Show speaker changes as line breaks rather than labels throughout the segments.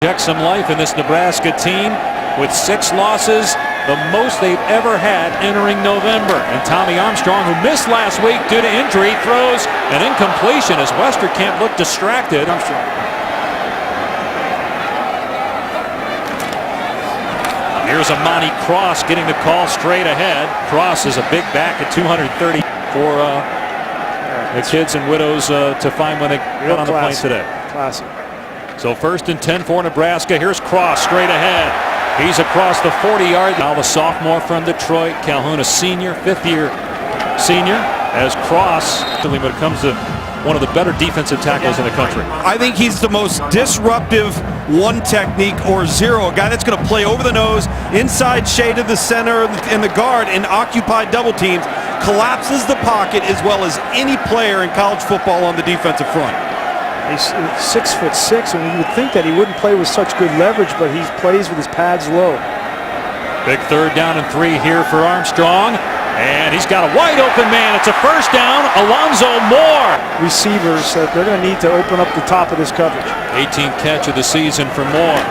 Check some life in this Nebraska team with 6 losses, the most they've ever had entering November. And Tommy Armstrong, who missed last week due to injury, throws an incompletion as Westerkamp looked distracted. Here's a Monty Cross getting the call straight ahead. Cross is a big back at 230 for the kids and widows to find when they got on the plane today.
Classic.
So 1st and 10 for Nebraska. Here's Cross straight ahead. He's across the 40-yard. Now the sophomore from Detroit. Calhoun, a senior, 5th-year senior, as Cross, when it comes to one of the better defensive tackles in the country.
I think he's the most disruptive one technique or zero. A guy that's going to play over the nose, inside shade of the center and the guard, and occupy double teams. Collapses the pocket as well as any player in college football on the defensive front.
He's 6'6", and you would think that he wouldn't play with such good leverage, but he plays with his pads low.
Big 3rd down and 3 here for Armstrong, and he's got a wide open man. It's a 1st down. Alonzo Moore.
Receivers, they're going to need to open up the top of this coverage.
18th catch of the season for Moore.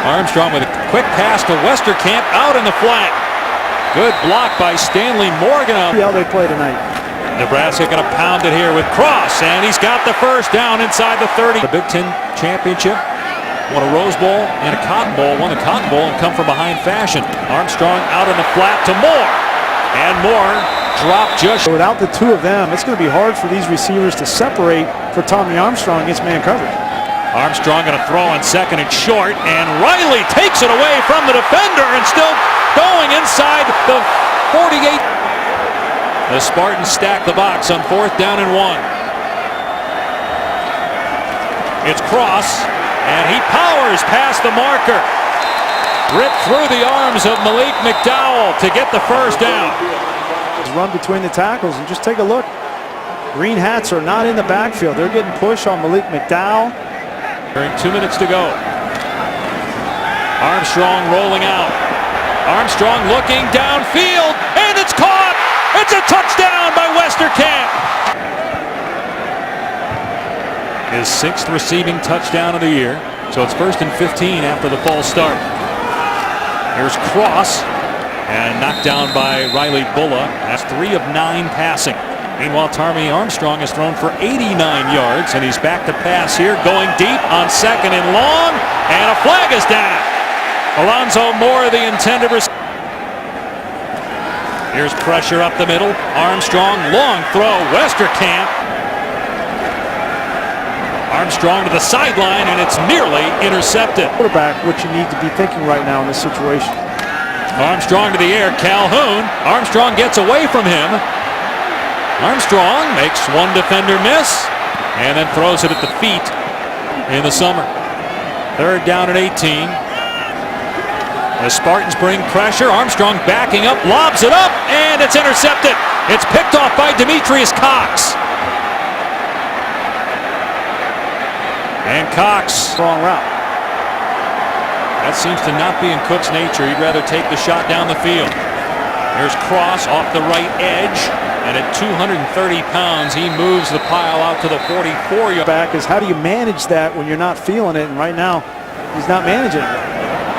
Armstrong with a quick pass to Westerkamp out in the flat. Good block by Stanley Morgan.
See how they play tonight.
Nebraska going to pound it here with Cross, and he's got the 1st down inside the 30. The Big Ten championship, won a Rose Bowl and a Cotton Bowl, won the Cotton Bowl and come from behind fashion. Armstrong out in the flat to Moore, and Moore dropped just.
Without the 2 of them, it's going to be hard for these receivers to separate for Tommy Armstrong against man coverage.
Armstrong going to throw on 2nd and short, and Riley takes it away from the defender and still going inside the 48. The Spartans stack the box on 4th down and 1. It's Cross, and he powers past the marker. Ripped through the arms of Malik McDowell to get the 1st down.
Run between the tackles, and just take a look. Green hats are not in the backfield. They're getting pushed on Malik McDowell.
During 2 minutes to go. Armstrong rolling out. Armstrong looking downfield, and it's caught. It's a touchdown by Westerkamp. His 6th receiving touchdown of the year. So it's 1st and 15 after the false start. Here's Cross, and knocked down by Riley Bulla. That's 3 of 9 passing. Meanwhile, Tommy Armstrong has thrown for 89 yards, and he's back to pass here, going deep on 2nd and long, and a flag is down. Alonzo Moore, the intended receiver. Here's pressure up the middle. Armstrong, long throw. Westerkamp. Armstrong to the sideline, and it's nearly intercepted.
Quarterback, what you need to be thinking right now in this situation.
Armstrong to the air. Calhoun. Armstrong gets away from him. Armstrong makes one defender miss, and then throws it at the feet in the summer. 3rd down and 18. The Spartans bring pressure. Armstrong backing up, lobs it up, and it's intercepted. It's picked off by Demetrius Cox. And Cox.
Wrong route.
That seems to not be in Cook's nature. He'd rather take the shot down the field. Here's Cross off the right edge, and at 230 pounds, he moves the pile out to the 44-yard.
Back is how do you manage that when you're not feeling it, and right now he's not managing it.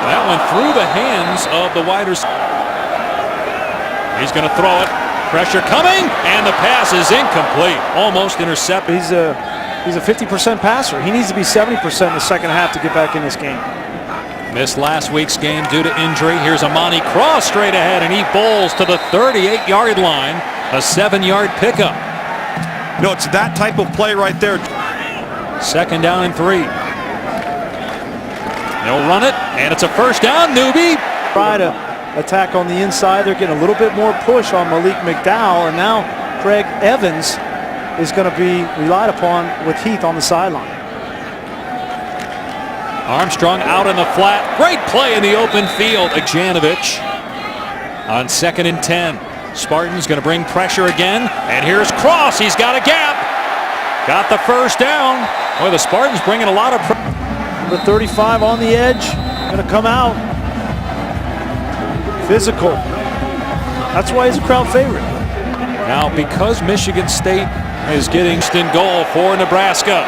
That went through the hands of the wide receiver. He's going to throw it. Pressure coming, and the pass is incomplete. Almost intercepted.
He's a 50% passer. He needs to be 70% in the 2nd half to get back in this game.
Missed last week's game due to injury. Here's a Monty Cross straight ahead, and he bowls to the 38-yard line. A 7-yard pickup.
No, it's that type of play right there.
2nd down and 3. They'll run it, and it's a 1st down. Newby.
Try to attack on the inside. They're getting a little bit more push on Malik McDowell, and now Craig Evans is going to be relied upon with Heath on the sideline.
Armstrong out in the flat. Great play in the open field. Janovich on 2nd and 10. Spartans going to bring pressure again, and here's Cross. He's got a gap. Got the 1st down. Boy, the Spartans bringing a lot of pressure.
Number 35 on the edge, going to come out. Physical. That's why he's a crowd favorite.
Now, because Michigan State is getting in goal for Nebraska.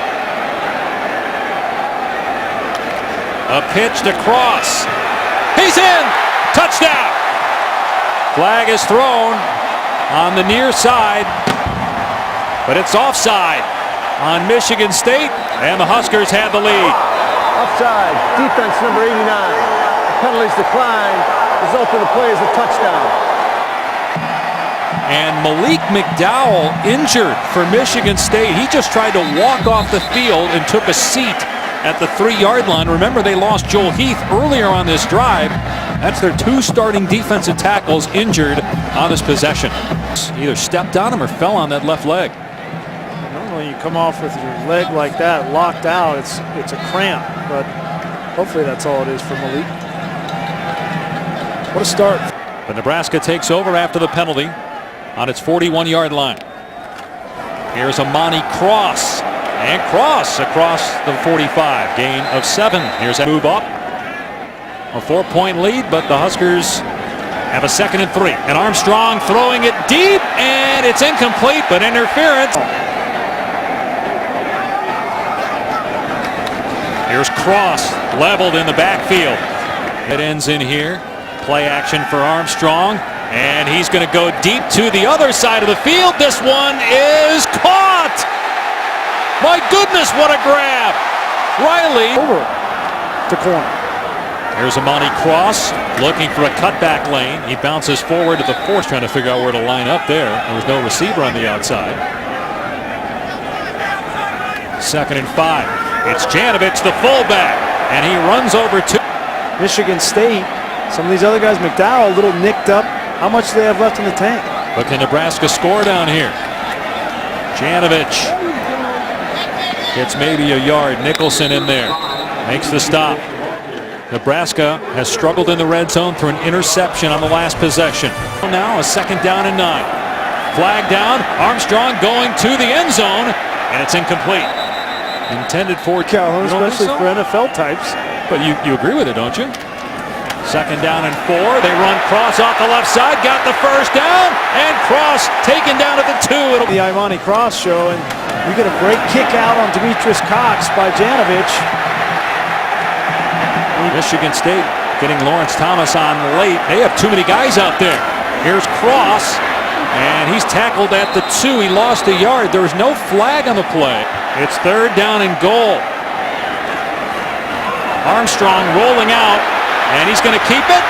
A pitch to Cross. He's in! Touchdown! Flag is thrown on the near side, but it's offside on Michigan State, and the Huskers have the lead.
Offside, defense number 89. The penalties decline. Result of the play is a touchdown.
And Malik McDowell injured for Michigan State. He just tried to walk off the field and took a seat at the 3-yard line. Remember, they lost Joel Heath earlier on this drive. That's their 2 starting defensive tackles injured on this possession. Either stepped on him or fell on that left leg.
Normally you come off with your leg like that, locked out, it's a cramp, but hopefully that's all it is for Malik. What a start.
But Nebraska takes over after the penalty on its 41-yard line. Here's Amani Cross. And Cross across the 45. Gain of 7. Here's a move up. A 4-point lead, but the Huskers have a 2nd and 3. And Armstrong throwing it deep, and it's incomplete, but interference. Here's Cross, leveled in the backfield. It ends in here. Play action for Armstrong, and he's going to go deep to the other side of the field. This one is caught! My goodness, what a grab! Riley
Over to corner.
Here's Amani Cross looking for a cutback lane. He bounces forward to the 4, trying to figure out where to line up there. There was no receiver on the outside. 2nd and 5. It's Janovich, the fullback, and he runs over to
Michigan State. Some of these other guys, McDowell, a little nicked up. How much do they have left in the tank?
But can Nebraska score down here? Janovich gets maybe a yard. Nicholson in there makes the stop. Nebraska has struggled in the red zone through an interception on the last possession. Now a 2nd down and 9. Flag down. Armstrong going to the end zone, and it's incomplete. Intended for
Calhoun, especially for NFL types.
But you agree with it, don't you? 2nd down and 4. They run Cross off the left side. Got the 1st down. And Cross taken down at the 2. It'll
The Imani Cross show, and you get a great kick out on Demetrius Cox by Janovich.
Michigan State getting Lawrence Thomas on late. They have too many guys out there. Here's Cross, and he's tackled at the 2. He lost a yard. There was no flag on the play. It's 3rd down and goal. Armstrong rolling out, and he's going to keep it,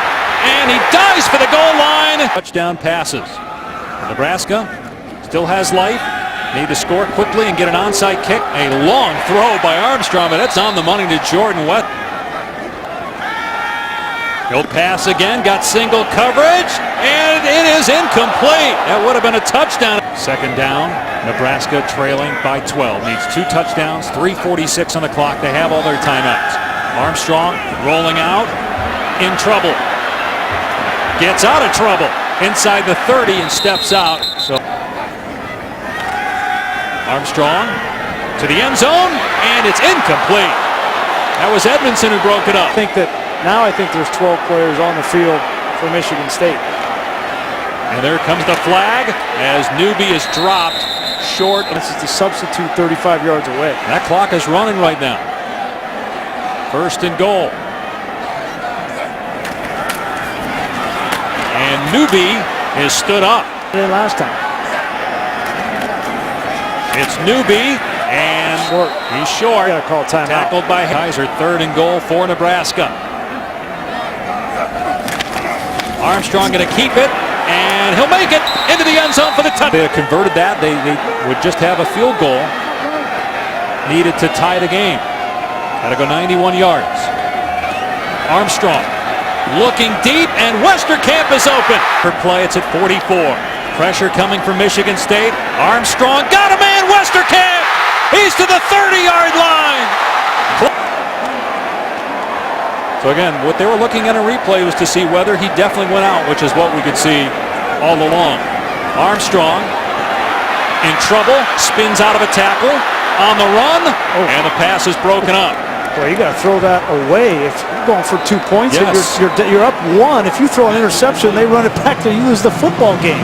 and he dives for the goal line. Touchdown passes. Nebraska still has life. Need to score quickly and get an onside kick. A long throw by Armstrong, but that's on the money to Jordan West. He'll pass again, got single coverage, and it is incomplete. That would have been a touchdown. 2nd down, Nebraska trailing by 12. Needs 2 touchdowns, 3:46 on the clock. They have all their timeouts. Armstrong rolling out, in trouble. Gets out of trouble inside the 30 and steps out. So Armstrong to the end zone, and it's incomplete. That was Edmondson who broke it up.
I think there's 12 players on the field for Michigan State.
And there comes the flag as Newby is dropped short.
This is the substitute 35 yards away.
That clock is running right now. 1st and goal. And Newby is stood up.
Last time.
It's Newby, and
Short.
he's short.
Got to call timeout.
Tackled by Kaiser. 3rd and goal for Nebraska. Armstrong going to keep it, and he'll make it into the end zone for the touchdown. They had converted that. They would just have a field goal needed to tie the game. Got to go 91 yards. Armstrong looking deep, and Westerkamp is open. For play, it's at 44. Pressure coming from Michigan State. Armstrong got a man, Westerkamp! He's to the 30-yard line! So again, what they were looking at a replay was to see whether he definitely went out, which is what we could see all along. Armstrong in trouble, spins out of a tackle, on the run, and the pass is broken up.
Well, you got to throw that away. If you're going for 2 points,
Yes.
you're up 1. If you throw an interception, they run it back there, you lose the football game.